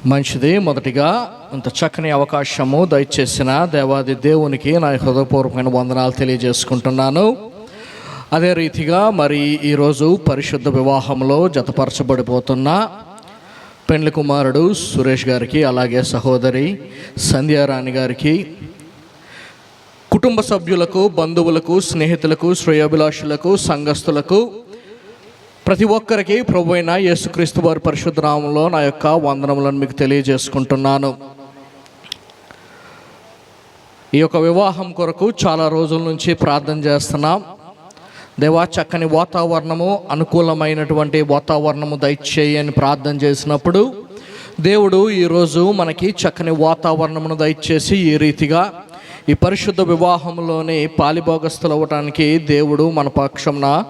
మంచిది. మొదటిగా ఇంత చక్కని అవకాశము దయచేసిన దేవాది దేవునికి నా హృదయపూర్వకమైన వందనాలు తెలియజేసుకుంటున్నాను. అదే రీతిగా మరి ఈరోజు పరిశుద్ధ వివాహంలో జతపరచబడిపోతున్న పెండ్లి కుమారుడు సురేష్ గారికి, అలాగే సహోదరి సంధ్యారాణి గారికి, కుటుంబ సభ్యులకు, బంధువులకు, స్నేహితులకు, శ్రేయోభిలాషులకు, సంఘస్థులకు, ప్రతి ఒక్కరికి ప్రభు అయిన యేసుక్రీస్తు వారి పరిశుద్ధ నామములో నా యొక్క వందనములను మీకు తెలియజేసుకుంటున్నాను. ఈ యొక్క వివాహం కొరకు చాలా రోజుల నుంచి ప్రార్థన చేస్తున్నాం. దేవా, చక్కని వాతావరణము, అనుకూలమైనటువంటి వాతావరణము దయచేయి అని ప్రార్థన చేసినప్పుడు దేవుడు ఈరోజు మనకి చక్కని వాతావరణమును దయచేసి ఈ రీతిగా ఈ పరిశుద్ధ వివాహంలోనే పాలిభాగస్తులు అవ్వటానికి దేవుడు మన పక్షంన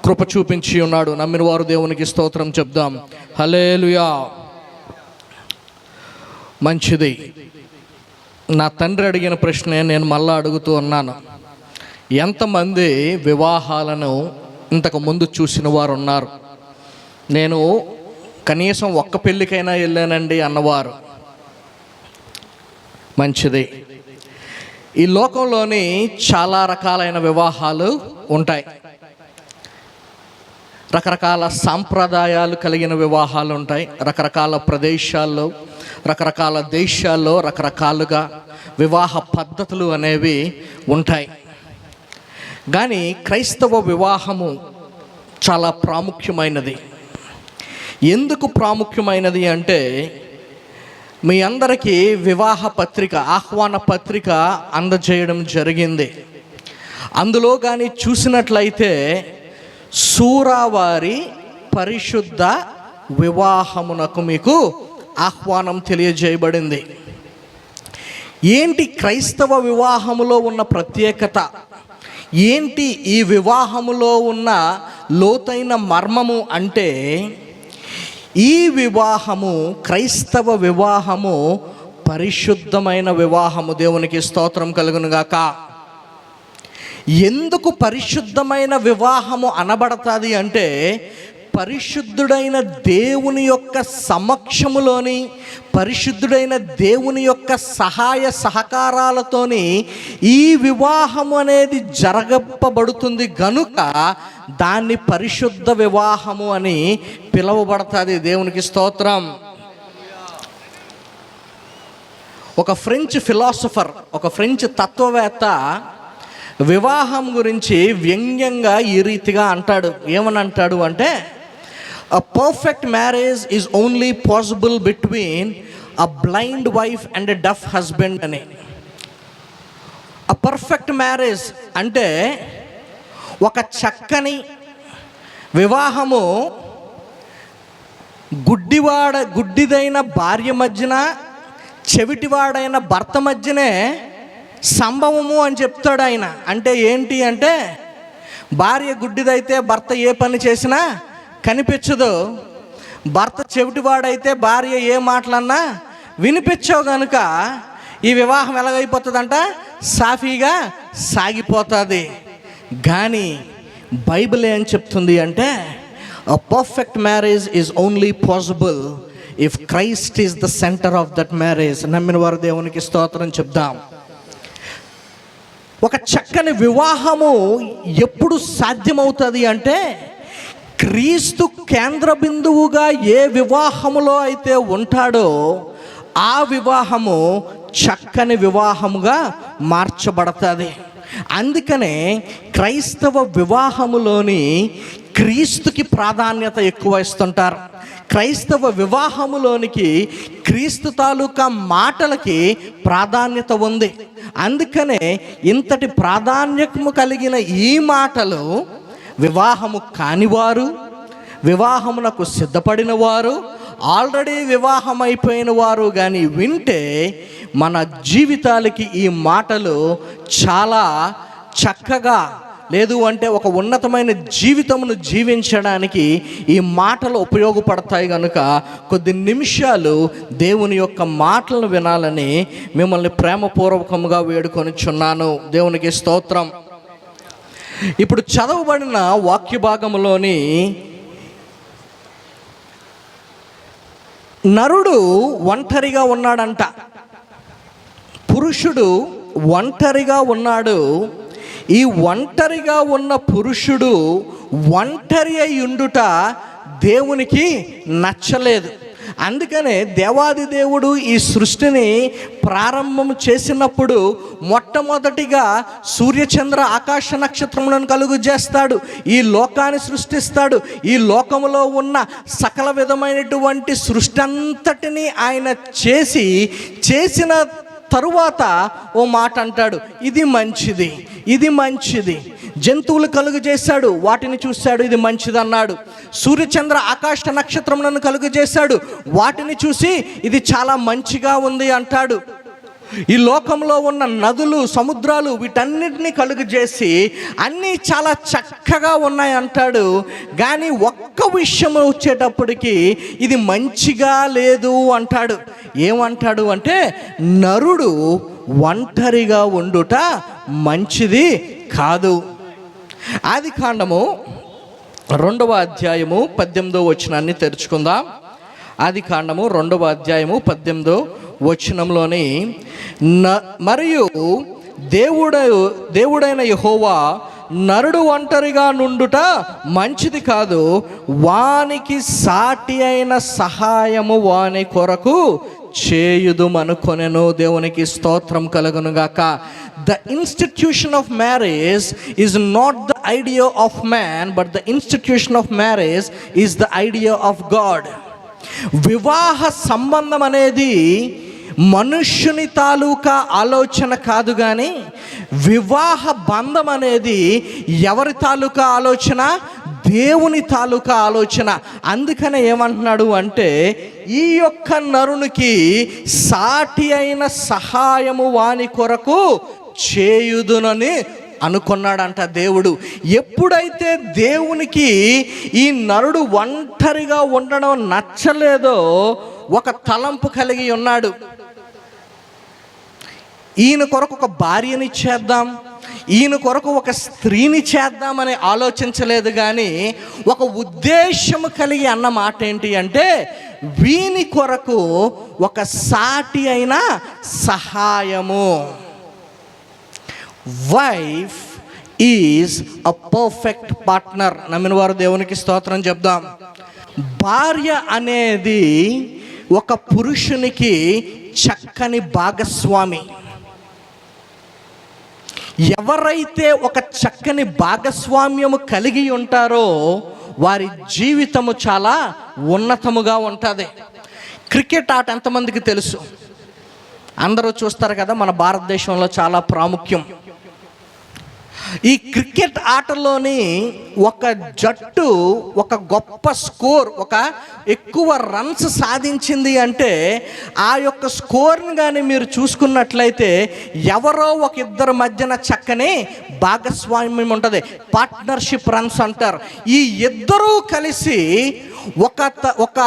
కృప చూపించి ఉన్నాడు. నమ్మిన వారు దేవునికి స్తోత్రం చెప్దాం. హల్లెలూయా. మంచిది. నా తండ్రి అడిగిన ప్రశ్నే నేను మళ్ళా అడుగుతూ ఉన్నాను. ఎంతమంది వివాహాలను ఇంతకు ముందు చూసిన వారు ఉన్నారు? నేను కనీసం ఒక్క పెళ్ళికైనా వెళ్ళానండి అన్నవారు. మంచిది. ఈ లోకంలోని చాలా రకాలైన వివాహాలు ఉంటాయి. రకరకాల సాంప్రదాయాలు కలిగిన వివాహాలు ఉంటాయి. రకరకాల ప్రదేశాల్లో, రకరకాల దేశాల్లో రకరకాలుగా వివాహ పద్ధతులు అనేవి ఉంటాయి. కానీ క్రైస్తవ వివాహము చాలా ప్రాముఖ్యమైనది. ఎందుకు ప్రాముఖ్యమైనది అంటే, మీ అందరికీ వివాహ పత్రిక, ఆహ్వాన పత్రిక అందజేయడం జరిగింది. అందులో కానీ చూసినట్లయితే సూరావారి పరిశుద్ధ వివాహమునకు మీకు ఆహ్వానం తెలియజేయబడింది. ఏంటి క్రైస్తవ వివాహములో ఉన్న ప్రత్యేకత? ఏంటి ఈ వివాహములో ఉన్న లోతైన మర్మము అంటే, ఈ వివాహము, క్రైస్తవ వివాహము పరిశుద్ధమైన వివాహము. దేవునికి స్తోత్రం కలుగునుగాక. ఎందుకు పరిశుద్ధమైన వివాహము అనబడతాది అంటే, పరిశుద్ధుడైన దేవుని యొక్క సమక్షములోని, పరిశుద్ధుడైన దేవుని యొక్క సహాయ సహకారాలతోని ఈ వివాహము అనేది జరగబడుతుంది గనుక దాన్ని పరిశుద్ధ వివాహము అని పిలువబడతాది. దేవునికి స్తోత్రం. ఒక ఫ్రెంచ్ ఫిలాసఫర్, ఒక ఫ్రెంచ్ తత్వవేత్త వివాహం గురించి వ్యంగ్యంగా ఈ రీతిగా అంటాడు. ఏమని అంటాడు అంటే, a perfect marriage is only possible between a blind wife and a deaf husband అని. a perfect marriage అంటే ఒక చక్కని వివాహము గుడ్డిదైన భార్య మధ్యన, చెవిటివాడైన భర్త మధ్యనే సంభవము అని చెప్తాడు ఆయన. అంటే ఏంటి అంటే, భార్య గుడ్డిదైతే భర్త ఏ పని చేసినా కనిపించదు, భర్త చెవిటివాడైతే భార్య ఏ మాటలన్నా వినిపించవు. కనుక ఈ వివాహం ఎలాగైపోతుందంట, సాఫీగా సాగిపోతుంది. కానీ బైబిల్ ఏం చెప్తుంది అంటే, a perfect marriage is only possible if Christ is the center of that marriage. నమ్మిన వారు దేవునికి స్తోత్రం చెప్దాం. ఒక చక్కని వివాహము ఎప్పుడు సాధ్యమవుతుంది అంటే, క్రీస్తు కేంద్ర బిందువుగా ఏ వివాహములో అయితే ఉంటాడో ఆ వివాహము చక్కని వివాహముగా మార్చబడుతుంది. అందుకనే క్రైస్తవ వివాహములోని క్రీస్తుకి ప్రాధాన్యత ఎక్కువ ఇస్తుంటారు. క్రైస్తవ వివాహములోనికి క్రీస్తు తాలూకా మాటలకి ప్రాధాన్యత ఉంది. అందుకనే ఇంతటి ప్రాధాన్యము కలిగిన ఈ మాటలు వివాహము కానివారు, వివాహమునకు సిద్ధపడిన వారు, ఆల్రెడీ వివాహం అయిపోయిన వారు కానీ వింటే మన జీవితాలకి ఈ మాటలు చాలా చక్కగా, లేదు అంటే ఒక ఉన్నతమైన జీవితమును జీవించడానికి ఈ మాటలు ఉపయోగపడతాయి. కనుక కొద్ది నిమిషాలు దేవుని యొక్క మాటలను వినాలని మిమ్మల్ని ప్రేమపూర్వకంగా వేడుకొనిచున్నాను. దేవునికి స్తోత్రం. ఇప్పుడు చదవబడిన వాక్య భాగంలోని నరుడు ఒంటరిగా ఉన్నాడంట, పురుషుడు ఒంటరిగా ఉన్నాడు. ఈ ఒంటరిగా ఉన్న పురుషుడు ఒంటరి అయి ఉండుట దేవునికి నచ్చలేదు. అందుకనే దేవాది దేవుడు ఈ సృష్టిని ప్రారంభం చేసినప్పుడు మొట్టమొదటిగా సూర్యచంద్ర ఆకాశ నక్షత్రములను కలుగు చేస్తాడు, ఈ లోకాన్ని సృష్టిస్తాడు. ఈ లోకములో ఉన్న సకల విధమైనటువంటి సృష్టి అంతటిని ఆయన చేసిన తరువాత ఓ మాట అంటాడు, ఇది మంచిది, ఇది మంచిది. జంతువులు కలుగు చేశాడు, వాటిని చూశాడు, ఇది మంచిది అన్నాడు. సూర్యచంద్ర ఆకాశ నక్షత్రములను కలుగు చేశాడు, వాటిని చూసి ఇది చాలా మంచిగా ఉంది అంటాడు. ఈ లోకంలో ఉన్న నదులు, సముద్రాలు, వీటన్నిటినీ కలుగు చేసి అన్నీ చాలా చక్కగా ఉన్నాయి అంటాడు. కానీ ఒక్క విషయం వచ్చేటప్పటికి ఇది మంచిగా లేదు అంటాడు. ఏమంటాడు అంటే, నరుడు ఒంటరిగా ఉండుట మంచిది కాదు. ఆదికాండము 2వ అధ్యాయము 18వ వచనాన్ని తెరుచుకుందాం. ఆదికాండము 2వ అధ్యాయము 18వ వచనంలోని మరియు దేవుడైన యెహోవా నరుడు ఒంటరిగా నుండుట మంచిది కాదు, వానికి సాటి అయిన సహాయము వాని కొరకు చేయుదుమనుకొనెను. దేవునికి స్తోత్రం కలుగునుగాక. The institution of marriage is not the idea of man, but the institution of marriage is the idea of God. వివాహ సంబంధం అనేది మనుష్యుని తాలూకా ఆలోచన కాదు, కానీ వివాహ బంధం అనేది ఎవరి తాలూకా ఆలోచన? దేవుని తాలూకా ఆలోచన. అందుకనే ఏమంటున్నాడు అంటే, ఈ యొక్క నరునికి సాటి అయిన సహాయము వాని కొరకు చేయుదునని అనుకున్నాడంట దేవుడు. ఎప్పుడైతే దేవునికి ఈ నరుడు ఒంటరిగా ఉండడం నచ్చలేదో ఒక తలంపు కలిగి ఉన్నాడు. ఈయన కొరకు ఒక భార్యని చేద్దాం, ఈయన కొరకు ఒక స్త్రీని చేద్దామని ఆలోచించలేదు, కానీ ఒక ఉద్దేశము కలిగి అన్న మాట ఏంటి అంటే, వీని కొరకు ఒక సాటి అయిన సహాయము. Wife is a perfect partner. నమ్మిన వారు దేవునికి స్తోత్రం చెప్దాం. భార్య అనేది ఒక పురుషునికి చక్కని భాగస్వామి. ఎవరైతే ఒక చక్కని భాగస్వామ్యము కలిగి ఉంటారో వారి జీవితము చాలా ఉన్నతముగా ఉంటుంది. క్రికెట్ ఆట ఎంతమందికి తెలుసు? అందరూ చూస్తారు కదా, మన భారతదేశంలో చాలా ప్రాముఖ్యం. ఈ క్రికెట్ ఆటలోని ఒక జట్టు ఒక గొప్ప స్కోర్, ఒక ఎక్కువ రన్స్ సాధించింది అంటే ఆ యొక్క స్కోర్ని కానీ మీరు చూసుకున్నట్లయితే ఎవరో ఒక ఇద్దరి మధ్యన చక్కని భాగస్వామ్యం ఉంటుంది, పార్ట్నర్షిప్ రన్స్ అంటారు. ఈ ఇద్దరూ కలిసి ఒక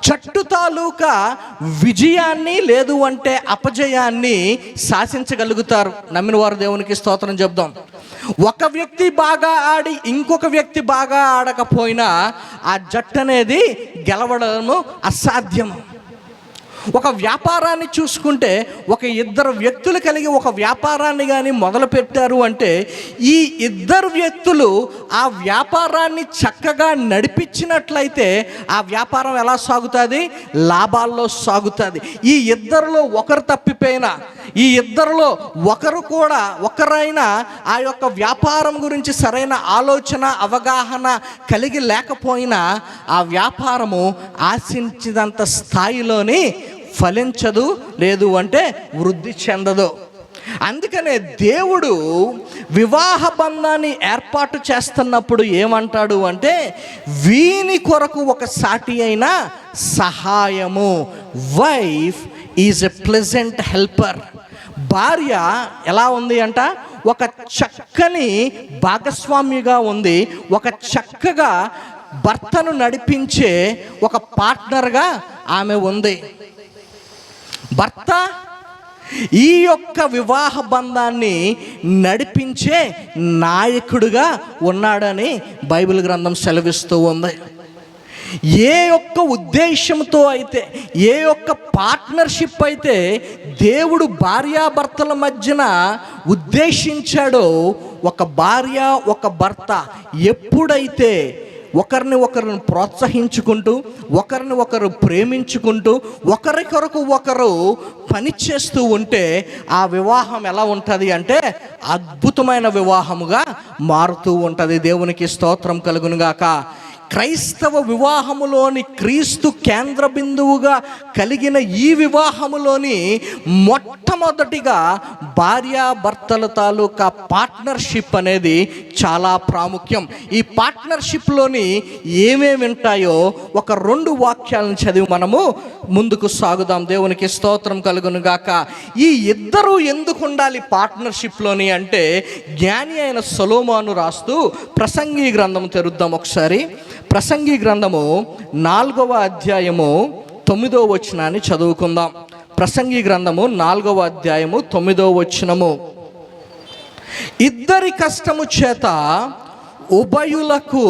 జట్టు తాలూకా విజయాన్ని లేదు అంటే అపజయాన్ని శాసించగలుగుతారు. నమ్మిన వారు దేవునికి స్తోత్రం చెప్దాం. ఒక వ్యక్తి బాగా ఆడి ఇంకొక వ్యక్తి బాగా ఆడకపోయినా ఆ జట్టు అనేది గెలవడము అసాధ్యం. ఒక వ్యాపారాన్ని చూసుకుంటే ఒక ఇద్దరు వ్యక్తులు కలిగి ఒక వ్యాపారాన్ని కానీ మొదలు పెట్టారు అంటే ఈ ఇద్దరు వ్యక్తులు ఆ వ్యాపారాన్ని చక్కగా నడిపించినట్లయితే ఆ వ్యాపారం ఎలా సాగుతుంది? లాభాల్లో సాగుతుంది. ఈ ఇద్దరిలో ఒకరు తప్పిపోయినా, ఈ ఇద్దరిలో ఒకరైనా ఆ యొక్క వ్యాపారం గురించి సరైన ఆలోచన అవగాహన కలిగి లేకపోయినా ఆ వ్యాపారము ఆశించినంత స్థాయిలోని ఫలించదు, లేదు అంటే వృద్ధి చెందదు. అందుకనే దేవుడు వివాహ బంధాన్ని ఏర్పాటు చేస్తున్నప్పుడు ఏమంటాడు అంటే, వీని కొరకు ఒక సాటి అయిన సహాయము. Wife is a pleasant helper. భార్య ఎలా ఉంది అంట? ఒక చక్కని భాగస్వామిగా ఉంది, ఒక చక్కగా భర్తను నడిపించే ఒక పార్ట్నర్గా ఆమె ఉంది. భర్త ఈ యొక్క వివాహ బంధాన్ని నడిపించే నాయకుడిగా ఉన్నాడని బైబిల్ గ్రంథం సెలవిస్తూ ఉంది. ఏ ఒక్క ఉద్దేశంతో అయితే, ఏ ఒక్క పార్ట్నర్షిప్ అయితే దేవుడు భార్యాభర్తల మధ్యన ఉద్దేశించాడో, ఒక భార్య ఒక భర్త ఎప్పుడైతే ఒకరిని ప్రోత్సహించుకుంటూ, ఒకరిని ఒకరు ప్రేమించుకుంటూ, ఒకరి కొరకు ఒకరు పనిచేస్తూ ఉంటే ఆ వివాహం ఎలా ఉంటుంది అంటే అద్భుతమైన వివాహముగా మారుతూ ఉంటుంది. దేవునికి స్తోత్రం కలుగునుగాక. క్రైస్తవ వివాహములోని క్రీస్తు కేంద్ర బిందువుగా కలిగిన ఈ వివాహములోని మొట్టమొదటిగా భార్యాభర్తల తాలూకా పార్ట్నర్షిప్ అనేది చాలా ప్రాముఖ్యం. ఈ పార్ట్నర్షిప్లోని ఏమేమి ఉంటాయో ఒక 2 వాక్యాలను చదివి మనము ముందుకు సాగుదాం. దేవునికి స్తోత్రం కలుగును గాక. ఈ ఇద్దరు ఎందుకు ఉండాలి పార్ట్నర్షిప్లోని అంటే, జ్ఞాని అయిన సొలొమోను రాస్తూ ప్రసంగి గ్రంథం తెరుద్దాం ఒకసారి. ప్రసంగి గ్రంథము 4వ అధ్యాయము 9వ వచనాన్ని చదువుకుందాం. ప్రసంగి గ్రంథము 4వ అధ్యాయము 9వ వచనము. ఇద్దరి కష్టము చేత ఉభయులకు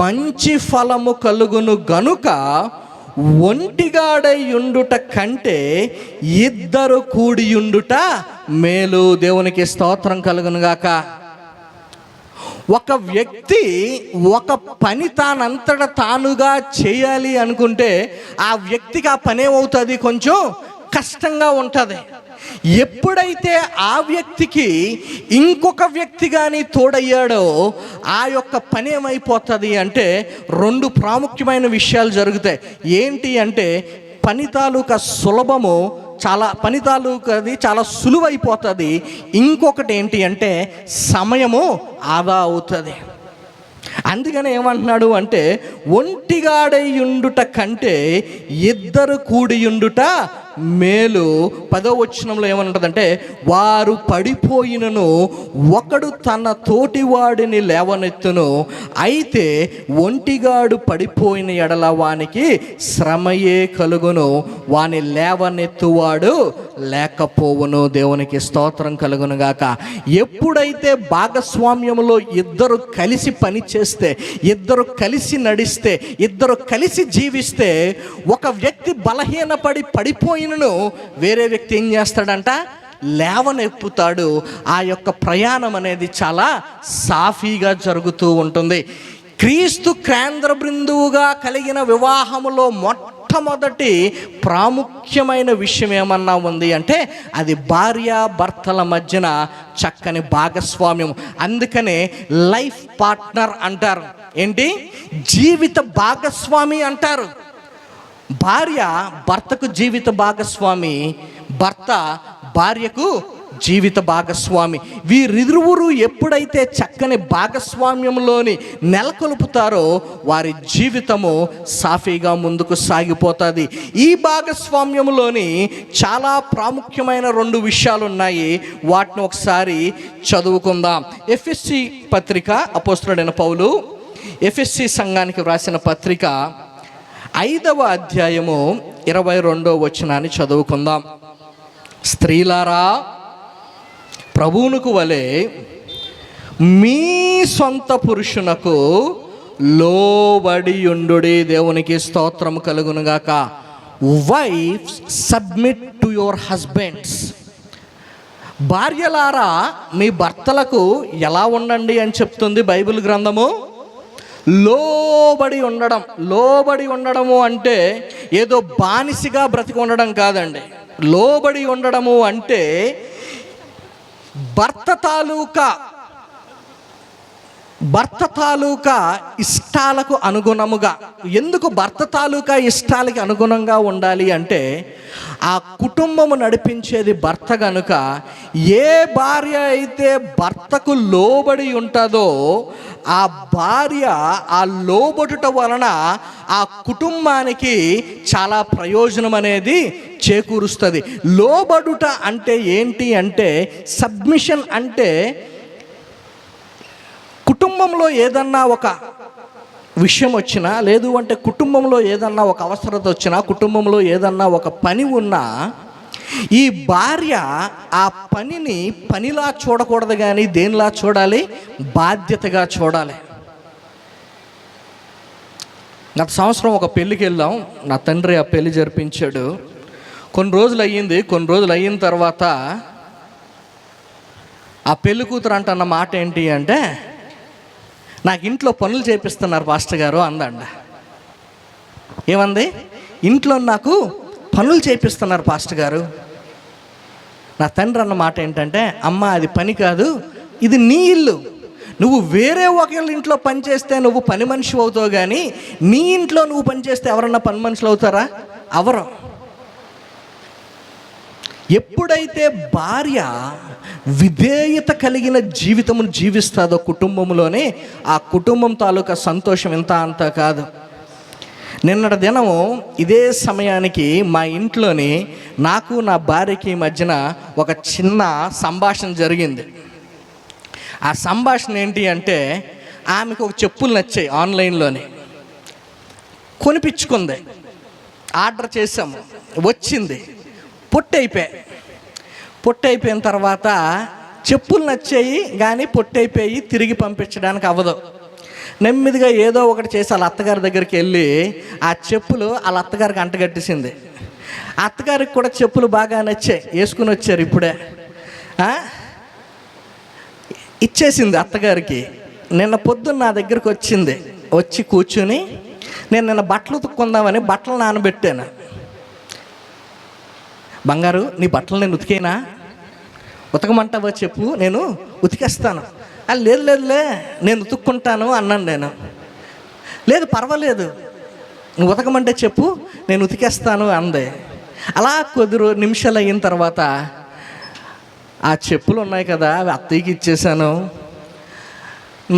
మంచి ఫలము కలుగును గనుక ఒంటిగాడై ఉండుట కంటే ఇద్దరు కూడియుండుట మేలు. దేవునికి స్తోత్రం కలుగును గాక. ఒక వ్యక్తి ఒక పని తానంతట తానుగా చేయాలి అనుకుంటే ఆ వ్యక్తికి ఆ పని ఏమవుతుంది, కొంచెం కష్టంగా ఉంటుంది. ఎప్పుడైతే ఆ వ్యక్తికి ఇంకొక వ్యక్తి కానీ తోడయ్యాడో ఆ యొక్క పని ఏమైపోతుంది అంటే 2 ప్రాముఖ్యమైన విషయాలు జరుగుతాయి. ఏంటి అంటే పని తాలూకా సులభము, పని తాలూకాది చాలా సులువైపోతుంది. ఇంకొకటి ఏంటి అంటే సమయము ఆదా అవుతుంది. అందుకని ఏమంటున్నాడు అంటే ఒంటిగాడై ఉండుట కంటే ఇద్దరు కూడియుండుట మేలు. 10వ వచనంలో ఏమంటుందంటే, వారు పడిపోయినను ఒకడు తన తోటివాడిని లేవనెత్తును, అయితే ఒంటిగాడు పడిపోయిన ఎడల వానికి శ్రమయే కలుగును, వాని లేవనెత్తువాడు లేకపోవును. దేవునికి స్తోత్రం కలుగును గాక. ఎప్పుడైతే భాగస్వామ్యంలో ఇద్దరు కలిసి పని చేస్తే, ఇద్దరు కలిసి నడిస్తే, ఇద్దరు కలిసి జీవిస్తే, ఒక వ్యక్తి బలహీనపడి పడిపోయినను వేరే వ్యక్తి ఏం చేస్తాడంట, లేవనెప్పుతాడు. ఆ యొక్క ప్రయాణం అనేది చాలా సాఫీగా జరుగుతూ ఉంటుంది. క్రీస్తు కేంద్ర బిందువుగా కలిగిన వివాహములో మొట్టమొదటి ప్రాముఖ్యమైన విషయం ఏమన్నా ఉంది అంటే అది భార్యాభర్తల మధ్యన చక్కని భాగస్వామ్యం. అందుకనే లైఫ్ పార్ట్నర్ అంటారు. ఏంటి? జీవిత భాగస్వామి అంటారు. భార్య భర్తకు జీవిత భాగస్వామి, భర్త భార్యకు జీవిత భాగస్వామి. వీరిరువురు ఎప్పుడైతే చక్కని భాగస్వామ్యంలోని నెలకొల్పుతారో వారి జీవితము సాఫీగా ముందుకు సాగిపోతుంది. ఈ భాగస్వామ్యంలోని చాలా ప్రాముఖ్యమైన 2 విషయాలు ఉన్నాయి. వాటిని ఒకసారి చదువుకుందాం. ఎఫెసీ పత్రిక, అపోస్తలుడైన పౌలు ఎఫెసీ సంఘానికి వ్రాసిన పత్రిక 5వ అధ్యాయము 22వ వచనాన్ని చదువుకుందాం. స్త్రీలారా, ప్రభువునకు వలె మీ సొంత పురుషునకు లోబడియుండుడి. దేవునికి స్తోత్రం కలుగునుగాక. Wives submit to your husbands. భార్యలారా మీ భర్తలకు ఎలా ఉండండి అని చెప్తుంది బైబిల్ గ్రంథము. లోబడి ఉండడం. లోబడి ఉండడము అంటే ఏదో బానిసగా బ్రతికి ఉండడం కాదండి. లోబడి ఉండడము అంటే భర్త తాలూకా ఇష్టాలకు అనుగుణముగా. ఎందుకు భర్త తాలూకా ఇష్టాలకి అనుగుణంగా ఉండాలి అంటే ఆ కుటుంబము నడిపించేది భర్త గనుక ఏ భార్య అయితే భర్తకు లోబడి ఉంటుందో ఆ భార్య ఆ లోబడుట వలన ఆ కుటుంబానికి చాలా ప్రయోజనం అనేది చేకూరుస్తుంది. లోబడుట అంటే ఏంటి అంటే సబ్మిషన్ అంటే కుటుంబంలో ఏదన్నా ఒక విషయం వచ్చినా, లేదు అంటే కుటుంబంలో ఏదన్నా ఒక అవసరత వచ్చినా, కుటుంబంలో ఏదన్నా ఒక పని ఉన్నా ఈ భార్య ఆ పనిని పనిలా చూడకూడదు, కానీ దేనిలా చూడాలి? బాధ్యతగా చూడాలి. గత సంవత్సరం ఒక పెళ్ళికి వెళ్ళాం. నా తండ్రి ఆ పెళ్లి జరిపించాడు. కొన్ని రోజులు అయిన తర్వాత ఆ పెళ్లి కూతురు అంటున్న మాట ఏంటి అంటే, నాకు ఇంట్లో పనులు చేపిస్తున్నారు పాస్టర్ గారు అందండి. ఏమంది? ఇంట్లో నాకు పనులు చేపిస్తున్నారు పాస్టర్ గారు. నా తండ్రి అన్న మాట ఏంటంటే, అమ్మ అది పని కాదు, ఇది నీ ఇల్లు. నువ్వు వేరే ఒకళ్ళ ఇంట్లో పని చేస్తే నువ్వు పని మనిషి అవుతావు, కానీ నీ ఇంట్లో నువ్వు పని చేస్తే ఎవరన్నా పని మనుషులు అవుతారా? అవరు. ఎప్పుడైతే భార్య విధేయత కలిగిన జీవితమును జీవిస్తుందో కుటుంబంలోనే, ఆ కుటుంబం తాలూకా సంతోషం ఇంత అంతా కాదు. నిన్నటి దినము ఇదే సమయానికి మా ఇంట్లోని నాకు నా భార్యకి మధ్యన ఒక చిన్న సంభాషణ జరిగింది. ఆ సంభాషణ ఏంటి అంటే, ఆమెకు ఒక చెప్పులు నచ్చాయి, ఆన్లైన్లోనే కొనిపించుకుంది. ఆర్డర్ చేసాము, వచ్చింది. పొట్టయిపోయిన తర్వాత చెప్పులు నచ్చాయి కానీ పొట్టయిపోయి తిరిగి పంపించడానికి అవ్వదు. నెమ్మదిగా ఏదో ఒకటి చేసి వాళ్ళ అత్తగారి దగ్గరికి వెళ్ళి ఆ చెప్పులు వాళ్ళ అత్తగారికి అంటగట్టేసింది. అత్తగారికి కూడా చెప్పులు బాగా నచ్చాయి, వేసుకుని వచ్చారు. ఇప్పుడే ఇచ్చేసింది అత్తగారికి. నిన్న పొద్దున్న నా దగ్గరికి వచ్చింది. వచ్చి కూర్చుని, నేను నిన్న బట్టలు ఉతుక్కుందామని బట్టలు నానబెట్టాను. బంగారు, నీ బట్టలు నేను ఉతికేనా? ఉతకమంటావా చెప్పు, నేను ఉతికేస్తాను. లేదులే నేను ఉతుక్కుంటాను అన్నాను. నేను లేదు పర్వాలేదు, నువ్వు ఉతకమంటే చెప్పు, నేను ఉతికేస్తాను అంది. అలా కొద్ది నిమిషాలు అయిన తర్వాత, ఆ చెప్పులు ఉన్నాయి కదా అవి అత్తయ్యకి ఇచ్చేసాను,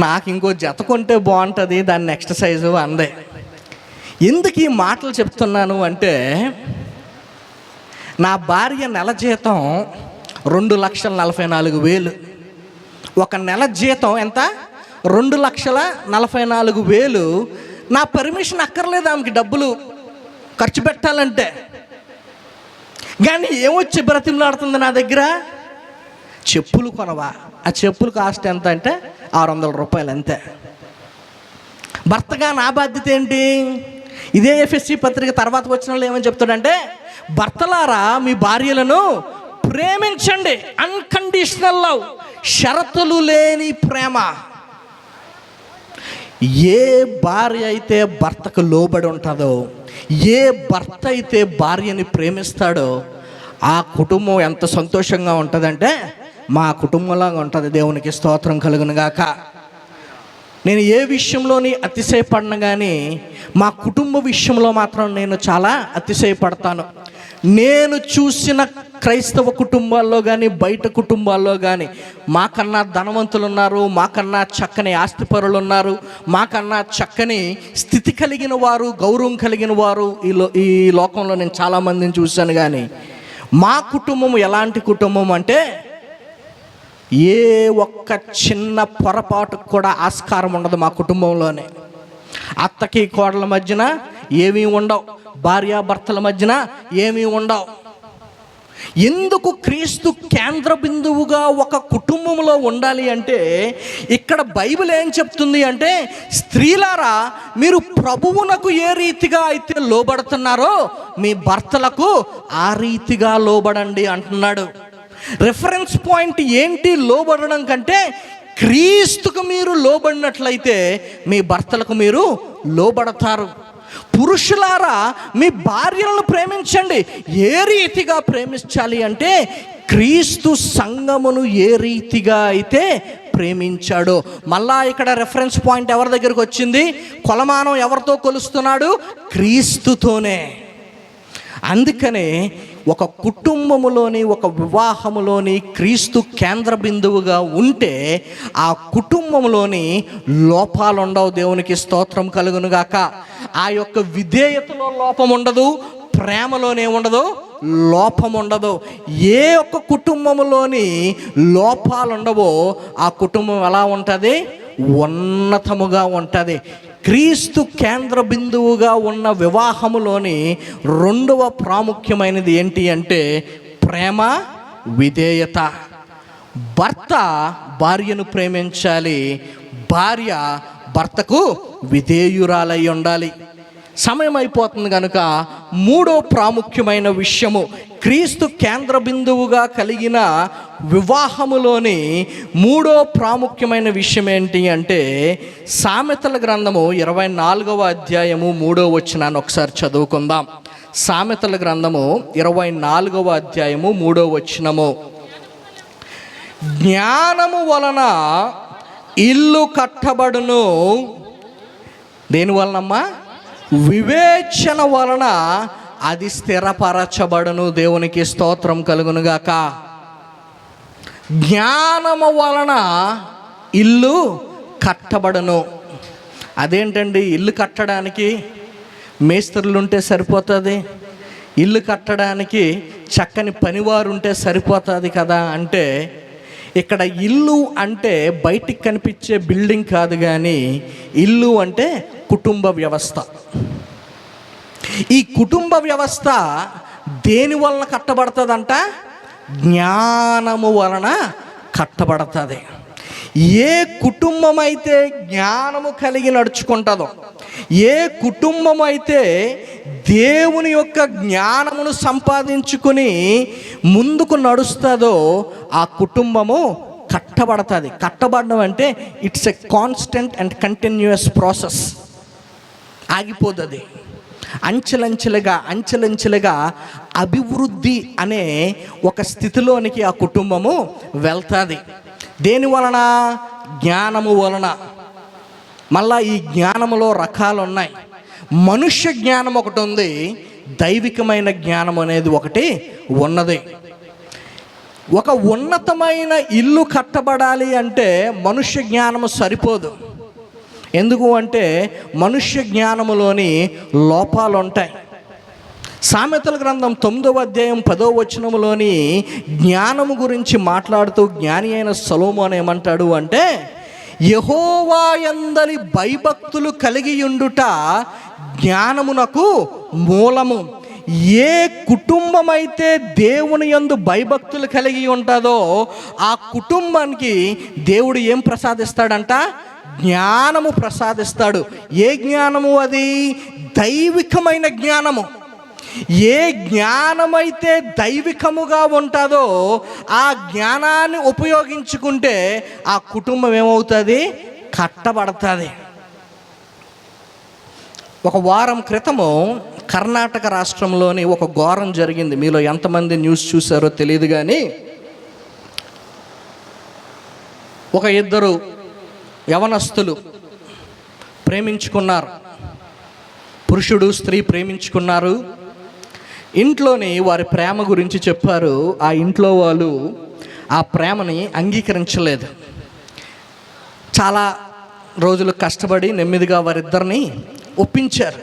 నాకు ఇంకో జత కొంటే బాగుంటుంది, దాన్ని నెక్స్ట్ సైజు అంది. ఎందుకు ఈ మాటలు చెప్తున్నాను అంటే, నా భార్య నెల జీతం 2,44,000. ఒక నెల జీతం ఎంత? 2,44,000. నా పర్మిషన్ అక్కర్లేదు ఆమెకి డబ్బులు ఖర్చు పెట్టాలంటే. కానీ ఏమొచ్చి బ్రతిమలాడుతుంది నా దగ్గర, చెప్పులు కొనవా? ఆ చెప్పులు కాస్ట్ ఎంత అంటే 600 రూపాయలు అంతే. భర్తగా నా బాధ్యత ఏంటి? ఇదే ఎఫ్ఎస్సి పత్రిక తర్వాత వచ్చిన వాళ్ళు ఏమని చెప్తాడంటే, భర్తలారా మీ భార్యలను ప్రేమించండి, అన్కండిషనల్ లవ్, షరతులు లేని ప్రేమ. ఏ భార్య అయితే భర్తకు లోబడి ఉంటుందో, ఏ భర్త అయితే భార్యని ప్రేమిస్తాడో, ఆ కుటుంబం ఎంత సంతోషంగా ఉంటుందంటే మా కుటుంబంలాగా ఉంటుంది. దేవునికి స్తోత్రం కలుగును గాక. నేను ఏ విషయంలోని అతిశయపడను, కానీ మా కుటుంబ విషయంలో మాత్రం నేను చాలా అతిశయపడతాను. నేను చూసిన క్రైస్తవ కుటుంబాల్లో కానీ బయట కుటుంబాల్లో కానీ మాకన్నా ధనవంతులు ఉన్నారు, మాకన్నా చక్కని ఆస్తిపరులు ఉన్నారు, మాకన్నా చక్కని స్థితి కలిగిన వారు, గౌరవం కలిగిన వారు ఈ లోకంలో నేను చాలామందిని చూశాను. కానీ మా కుటుంబం ఎలాంటి కుటుంబం అంటే, ఏ ఒక్క చిన్న పొరపాటుకు కూడా ఆస్కారం ఉండదు మా కుటుంబంలోనే. అత్తకి కోడల మధ్యన ఏమీ ఉండవు, భార్యాభర్తల మధ్యన ఏమీ ఉండవు. ఎందుకు క్రీస్తు కేంద్ర బిందువుగా ఒక కుటుంబంలో ఉండాలి అంటే, ఇక్కడ బైబిల్ ఏం చెప్తుంది అంటే, స్త్రీలారా మీరు ప్రభువునకు ఏ రీతిగా అయితే లోబడుతున్నారో మీ భర్తలకు ఆ రీతిగా లోబడండి అంటున్నాడు. రిఫరెన్స్ పాయింట్ ఏంటి? లోబడడం కంటే క్రీస్తుకు మీరు లోబడినట్లయితే మీ భర్తలకు మీరు లోబడతారు. పురుషులారా మీ భార్యలను ప్రేమించండి. ఏ రీతిగా ప్రేమించాలి అంటే, క్రీస్తు సంఘమును ఏ రీతిగా అయితే ప్రేమించాడో. మళ్ళా ఇక్కడ రెఫరెన్స్ పాయింట్ ఎవరి దగ్గరకు వచ్చింది? కొలమానం ఎవరితో కొలుస్తున్నాడు? క్రీస్తుతోనే. అందుకనే ఒక కుటుంబములోని, ఒక వివాహములోని క్రీస్తు కేంద్ర బిందువుగా ఉంటే ఆ కుటుంబంలోని లోపాలు ఉండవు. దేవునికి స్తోత్రం కలుగునుగాక. ఆ యొక్క విధేయతలో లోపం ఉండదు, ప్రేమలోనే ఉండదు, లోపం ఉండదు. ఏ ఒక్క కుటుంబంలోని లోపాలు ఉండవో ఆ కుటుంబం ఎలా ఉంటుంది? ఉన్నతముగా ఉంటుంది. క్రీస్తు కేంద్ర బిందువుగా ఉన్న వివాహములోని రెండవ ప్రాముఖ్యమైనది ఏంటి అంటే ప్రేమ, విధేయత. భర్త భార్యను ప్రేమించాలి, భార్య భర్తకు విధేయురాలై ఉండాలి. సమయం అయిపోతుంది కనుక మూడో ప్రాముఖ్యమైన విషయము, క్రీస్తు కేంద్ర బిందువుగా కలిగిన వివాహములోని మూడో ప్రాముఖ్యమైన విషయం ఏంటి అంటే సామెతల గ్రంథము 24వ అధ్యాయము 3వ వచనాన్ని ఒకసారి చదువుకుందాం. సామెతల గ్రంథము 24వ అధ్యాయము 3వ వచనము. జ్ఞానము వలన ఇల్లు కట్టబడును. దేని వలనమ్మా? వివేచన వలన అది స్థిరపరచబడును. దేవునికి స్తోత్రం కలుగునుగాక. జ్ఞానము వలన ఇల్లు కట్టబడును. అదేంటండి, ఇల్లు కట్టడానికి మేస్త్రులు ఉంటే సరిపోతుంది, ఇల్లు కట్టడానికి చక్కని పనివారు ఉంటే సరిపోతుంది కదా అంటే, ఇక్కడ ఇల్లు అంటే బయటికి కనిపించే బిల్డింగ్ కాదు, కానీ ఇల్లు అంటే కుటుంబ వ్యవస్థ. ఈ కుటుంబ వ్యవస్థ దేని వలన కట్టబడుతుందంట? జ్ఞానము వలన కట్టబడుతుంది. ఏ కుటుంబం అయితే జ్ఞానము కలిగి నడుచుకుంటుందో, ఏ కుటుంబం అయితే దేవుని యొక్క జ్ఞానమును సంపాదించుకుని ముందుకు నడుస్తుందో ఆ కుటుంబము కట్టబడుతుంది. కట్టబడడం అంటే it's a constant and continuous process. ఆగిపోతుంది. అంచెలంచెలుగా అభివృద్ధి అనే ఒక స్థితిలోనికి ఆ కుటుంబము వెళ్తుంది. దేని వలన? జ్ఞానము వలన. మళ్ళా ఈ జ్ఞానములో రకాలు ఉన్నాయి. మనుష్య జ్ఞానం ఒకటి ఉంది, దైవికమైన జ్ఞానం అనేది ఒకటి ఉన్నది. ఒక ఉన్నతమైన ఇల్లు కట్టబడాలి అంటే మనుష్య జ్ఞానము సరిపోదు. ఎందుకు అంటే మనుష్య జ్ఞానములోని లోపాలు ఉంటాయి. సామెతల గ్రంథం 9వ అధ్యాయం 10వ వచనములోని జ్ఞానము గురించి మాట్లాడుతూ జ్ఞాని అయిన సొలొమోను ఏమంటాడు అంటే, యెహోవా యందలి భయభక్తులు కలిగి ఉండుట జ్ఞానమునకు మూలము. ఏ కుటుంబం అయితే దేవుని యందు భయభక్తులు కలిగి ఉంటుందో ఆ కుటుంబానికి దేవుడు ఏం ప్రసాదిస్తాడంట? జ్ఞానము ప్రసాదిస్తాడు. ఏ జ్ఞానము అది? దైవికమైన జ్ఞానము. ఏ జ్ఞానమైతే దైవికముగా ఉంటుందో ఆ జ్ఞానాన్ని ఉపయోగించుకుంటే ఆ కుటుంబం ఏమవుతుంది? కట్టబడుతుంది. ఒక వారం క్రితము కర్ణాటక రాష్ట్రంలోని ఒక ఘోరం జరిగింది. మీలో ఎంతమంది న్యూస్ చూసారో తెలియదు, కానీ ఒక ఇద్దరు యవనస్తులు ప్రేమించుకున్నారు. పురుషుడు స్త్రీ ప్రేమించుకున్నారు. ఇంట్లోని వారి ప్రేమ గురించి చెప్పారు. ఆ ఇంట్లో వాళ్ళు ఆ ప్రేమని అంగీకరించలేదు. చాలా రోజులు కష్టపడి నెమ్మదిగా వారిద్దరిని ఒప్పించారు.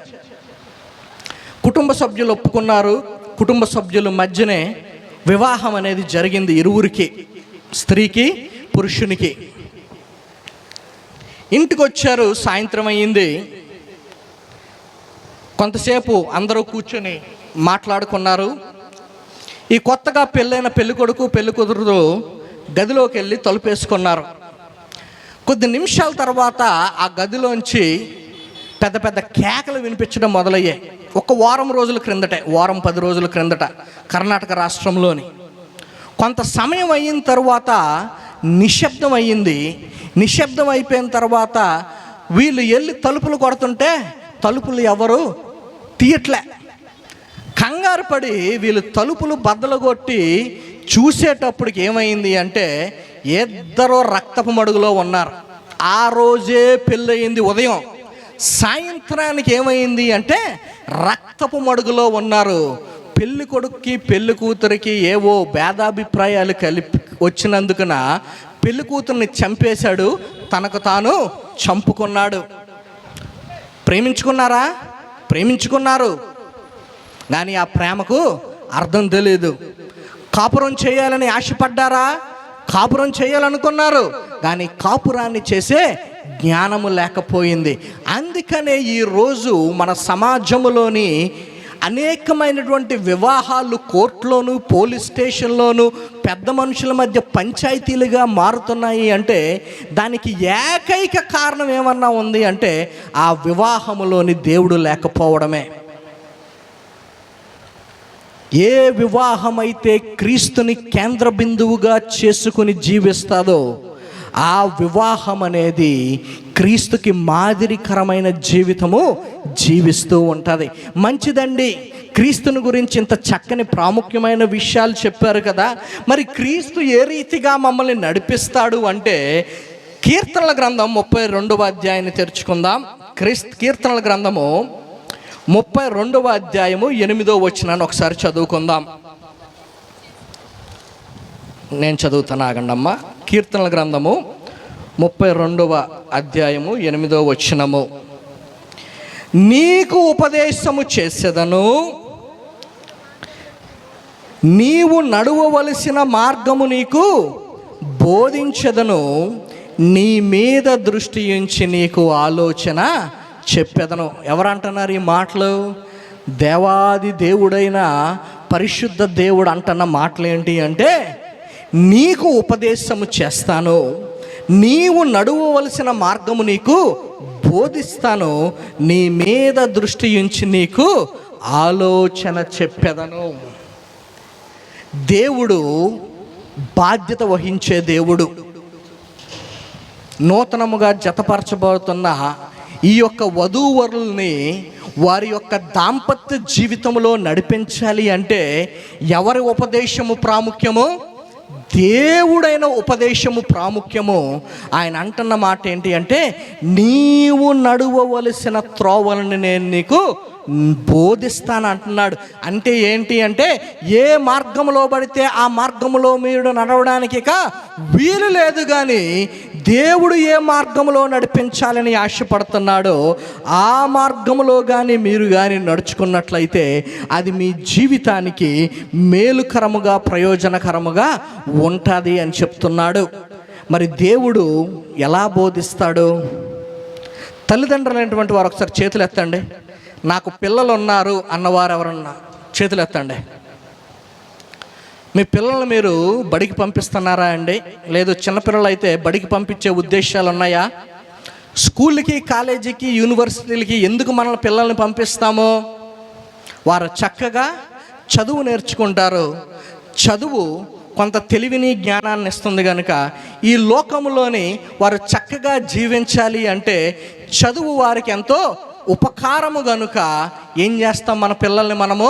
కుటుంబ సభ్యులు ఒప్పుకున్నారు. కుటుంబ సభ్యుల మధ్యనే వివాహం అనేది జరిగింది. ఇరువురికి, స్త్రీకి పురుషునికి. ఇంటికి వచ్చారు. సాయంత్రం అయ్యింది. కొంతసేపు అందరూ కూర్చొని మాట్లాడుకున్నారు. ఈ కొత్తగా పెళ్ళైన పెళ్ళికొడుకు పెళ్ళికూతురు గదిలోకి వెళ్ళి తలుపేసుకున్నారు. కొద్ది నిమిషాల తర్వాత ఆ గదిలోంచి పెద్ద పెద్ద కేకలు వినిపించడం మొదలయ్యాయి. ఒక వారం రోజుల క్రిందటే, వారం 10 రోజుల క్రిందట కర్ణాటక రాష్ట్రంలోని. కొంత సమయం అయిన తర్వాత నిశ్శబ్దం అయ్యింది. నిశ్శబ్దం అయిపోయిన తర్వాత వీళ్ళు వెళ్ళి తలుపులు కొడుతుంటే తలుపులు ఎవరు తీయట్లే. కంగారు పడి వీళ్ళు తలుపులు బద్దలుగొట్టి చూసేటప్పటికి ఏమైంది అంటే ఇద్దరు రక్తపు మడుగులో ఉన్నారు. ఆ రోజే పెళ్ళయింది ఉదయం. సాయంత్రానికి ఏమైంది అంటే రక్తపు మడుగులో ఉన్నారు. పెళ్లి కొడుక్కి పెళ్లి కూతురికి ఏవో భేదాభిప్రాయాలు కలిపి వచ్చినందుకున పెళ్లి కూతుర్ని చంపేశాడు, తనకు తాను చంపుకున్నాడు. ప్రేమించుకున్నారా? ప్రేమించుకున్నారు, కానీ ఆ ప్రేమకు అర్థం తెలియదు. కాపురం చేయాలని ఆశపడ్డారా? కాపురం చేయాలనుకున్నారు, కానీ కాపురాన్ని చేసే జ్ఞానము లేకపోయింది. అందుకనే ఈరోజు మన సమాజంలోని అనేకమైనటువంటి వివాహాలు కోర్టులోను, పోలీస్ స్టేషన్లోను, పెద్ద మనుషుల మధ్య పంచాయతీలుగా మారుతున్నాయి అంటే దానికి ఏకైక కారణం ఏమన్నా ఉంది అంటే ఆ వివాహములోని దేవుడు లేకపోవడమే. ఏ వివాహమైతే క్రీస్తుని కేంద్ర బిందువుగా చేసుకుని జీవిస్తాదో ఆ వివాహం అనేది క్రీస్తుకి మాదిరికరమైన జీవితము జీవిస్తూ ఉంటుంది. మంచిదండి, క్రీస్తుని గురించి ఇంత చక్కని ప్రాముఖ్యమైన విషయాలు చెప్పారు కదా. మరి క్రీస్తు ఏ రీతిగా మమ్మల్ని నడిపిస్తాడు అంటే కీర్తనల గ్రంథం 32వ అధ్యాయాన్ని తెరుచుకుందాం. కీర్తనల గ్రంథము 32వ అధ్యాయము 8వ వచనాన్ని ఒకసారి చదువుకుందాం. నేను చదువుతాను, ఆగండమ్మా. కీర్తనల గ్రంథము 32వ అధ్యాయము 8వ వచనము. నీకు ఉపదేశము చేసేదను, నీవు నడువవలసిన మార్గము నీకు బోధించదను, నీ మీద దృష్టి ఉంచి నీకు ఆలోచన చెప్పేదను. ఎవరంటున్నారు ఈ మాటలు? దేవాది దేవుడైన పరిశుద్ధ దేవుడు అంటున్న మాటలు ఏంటి అంటే నీకు ఉపదేశము చేస్తాను, నీవు నడువవలసిన మార్గము నీకు బోధిస్తాను, నీ మీద దృష్టి ఉంచి నీకు ఆలోచన చెప్పెదను. దేవుడు బాధ్యత వహించే దేవుడు. నూతనముగా జతపరచబడుతున్న ఈ యొక్క వధూవరుల్ని వారి యొక్క దాంపత్య జీవితంలో నడిపించాలి అంటే ఎవరి ఉపదేశము ప్రాముఖ్యము? దేవుడైన ఉపదేశము ప్రాముఖ్యము. ఆయన అంటున్న మాట ఏంటి అంటే నీవు నడువవలసిన త్రోవలను నేను నీకు బోధిస్తాను అంటున్నాడు. అంటే ఏంటి అంటే ఏ మార్గంలో పడితే ఆ మార్గంలో మీరు నడవడానికి ఇక వీలు లేదు, కానీ దేవుడు ఏ మార్గంలో నడిపించాలని ఆశపడుతున్నాడో ఆ మార్గంలో కానీ మీరు కానీ నడుచుకున్నట్లయితే అది మీ జీవితానికి మేలుకరముగా, ప్రయోజనకరముగా ఉంటుంది అని చెప్తున్నాడు. మరి దేవుడు ఎలా బోధిస్తాడు? తల్లిదండ్రులైనటువంటి వారు ఒకసారి చేతులు ఎత్తండి. నాకు పిల్లలు ఉన్నారు అన్నవారు ఎవరన్నా చేతులు ఎత్తండి. మీ పిల్లల్ని మీరు బడికి పంపిస్తున్నారా అండి? లేదు, చిన్నపిల్లలు అయితే బడికి పంపించే ఉద్దేశాలు ఉన్నాయా? స్కూల్కి, కాలేజీకి, యూనివర్సిటీలకి ఎందుకు మన పిల్లల్ని పంపిస్తామో? వారు చక్కగా చదువు నేర్చుకుంటారు. చదువు కొంత తెలివిని, జ్ఞానాన్ని ఇస్తుంది కనుక ఈ లోకంలోని వారు చక్కగా జీవించాలి అంటే చదువు వారికి ఎంతో ఉపకారము కనుక ఏం చేస్తాం? మన పిల్లల్ని మనము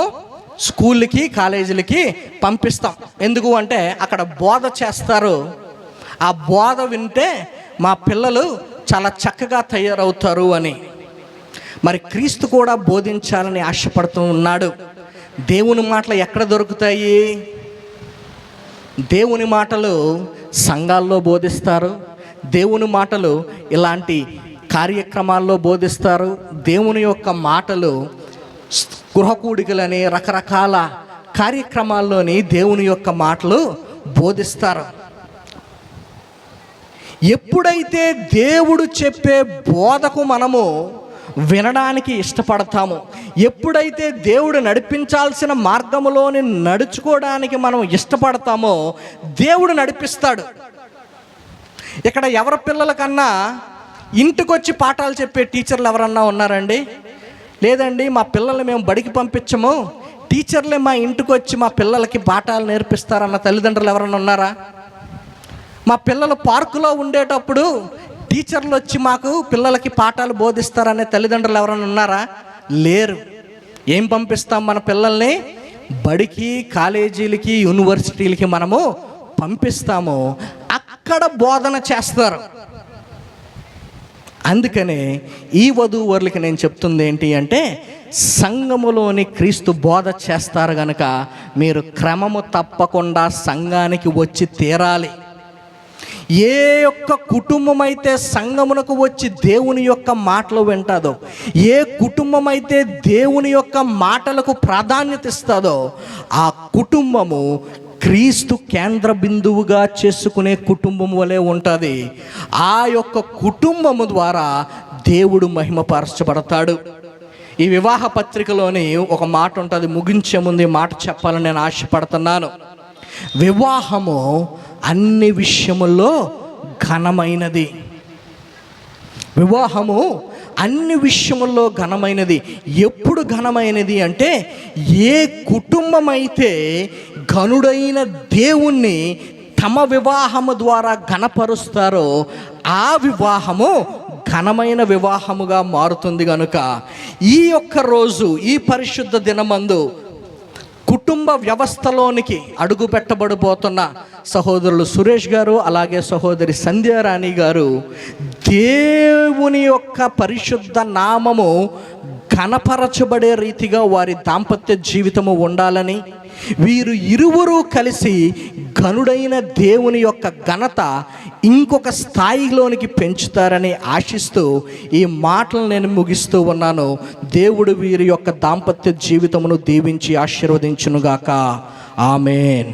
స్కూళ్ళకి, కాలేజీలకి పంపిస్తాం. ఎందుకు అంటే అక్కడ బోధ చేస్తారు. ఆ బోధ వింటే మా పిల్లలు చాలా చక్కగా తయారవుతారు అని. మరి క్రీస్తు కూడా బోధించాలని ఆశపడుతూ ఉన్నాడు. దేవుని మాటలు ఎక్కడ దొరుకుతాయి? దేవుని మాటలు సంఘాల్లో బోధిస్తారు. దేవుని మాటలు ఇలాంటి కార్యక్రమాల్లో బోధిస్తారు. దేవుని యొక్క మాటలు గృహకూడికలని రకరకాల కార్యక్రమాల్లోని దేవుని యొక్క మాటలు బోధిస్తారు. ఎప్పుడైతే దేవుడు చెప్పే బోధకు మనము వినడానికి ఇష్టపడతామో, ఎప్పుడైతే దేవుడు నడిపించాల్సిన మార్గంలోని నడుచుకోవడానికి మనం ఇష్టపడతామో దేవుడు నడిపిస్తాడు. ఇక్కడ ఎవరి పిల్లల కన్నా ఇంటికొచ్చి పాఠాలు చెప్పే టీచర్లు ఎవరన్నా ఉన్నారండి? లేదండి, మా పిల్లల్ని మేము బడికి పంపించము, టీచర్లే మా ఇంటికి వచ్చి మా పిల్లలకి పాఠాలు నేర్పిస్తారన్న తల్లిదండ్రులు ఎవరన్నా ఉన్నారా? మా పిల్లలు పార్కులో ఉండేటప్పుడు టీచర్లు వచ్చి మాకు పిల్లలకి పాఠాలు బోధిస్తారనే తల్లిదండ్రులు ఎవరన్నా ఉన్నారా? లేరు. ఏం పంపిస్తాం మన పిల్లల్ని? బడికి, కాలేజీలకి, యూనివర్సిటీలకి మనము పంపిస్తాము. అక్కడ బోధన చేస్తారు. అందుకనే ఈ వధూవరులకి నేను చెప్తుంది ఏంటి అంటే సంఘములోని క్రీస్తు బోధ చేస్తారు కనుక మీరు క్రమము తప్పకుండా సంఘానికి వచ్చి తీరాలి. ఏ యొక్క కుటుంబం అయితే సంఘమునకు వచ్చి దేవుని యొక్క మాటలు వింటాదో, ఏ కుటుంబం అయితే దేవుని యొక్క మాటలకు ప్రాధాన్యత ఇస్తుందో ఆ కుటుంబము క్రీస్తు కేంద్ర బిందువుగా చేసుకునే కుటుంబం వలె ఉంటుంది. ఆ యొక్క కుటుంబము ద్వారా దేవుడు మహిమపరచబడతాడు. ఈ వివాహ పత్రికలోని ఒక మాట ఉంటుంది, ముగించే ముందు ఈ మాట చెప్పాలని నేను ఆశపడుతున్నాను. వివాహము అన్ని విషయముల్లో ఘనమైనది. వివాహము అన్ని విషయముల్లో ఘనమైనది. ఎప్పుడు ఘనమైనది అంటే, ఏ కుటుంబం అయితే ఘనుడైన దేవుణ్ణి తమ వివాహము ద్వారా ఘనపరుస్తారో ఆ వివాహము ఘనమైన వివాహముగా మారుతుంది. కనుక ఈ ఒక్క రోజు, ఈ పరిశుద్ధ దినమందు కుటుంబ వ్యవస్థలోనికి అడుగు పెట్టబడిపోతున్న సహోదరులు సురేష్ గారు, అలాగే సహోదరి సంధ్యారాణి గారు, దేవుని యొక్క పరిశుద్ధ నామము ఘనపరచబడే రీతిగా వారి దాంపత్య జీవితము ఉండాలని, వీరు ఇరువురు కలిసి ఘనుడైన దేవుని యొక్క ఘనత ఇంకొక స్థాయిలోనికి పెంచుతారని ఆశిస్తూ ఈ మాటలు నేను ముగిస్తూ ఉన్నాను. దేవుడు వీరి యొక్క దాంపత్య జీవితమును దీవించి ఆశీర్వదించునుగాక. ఆమేన్.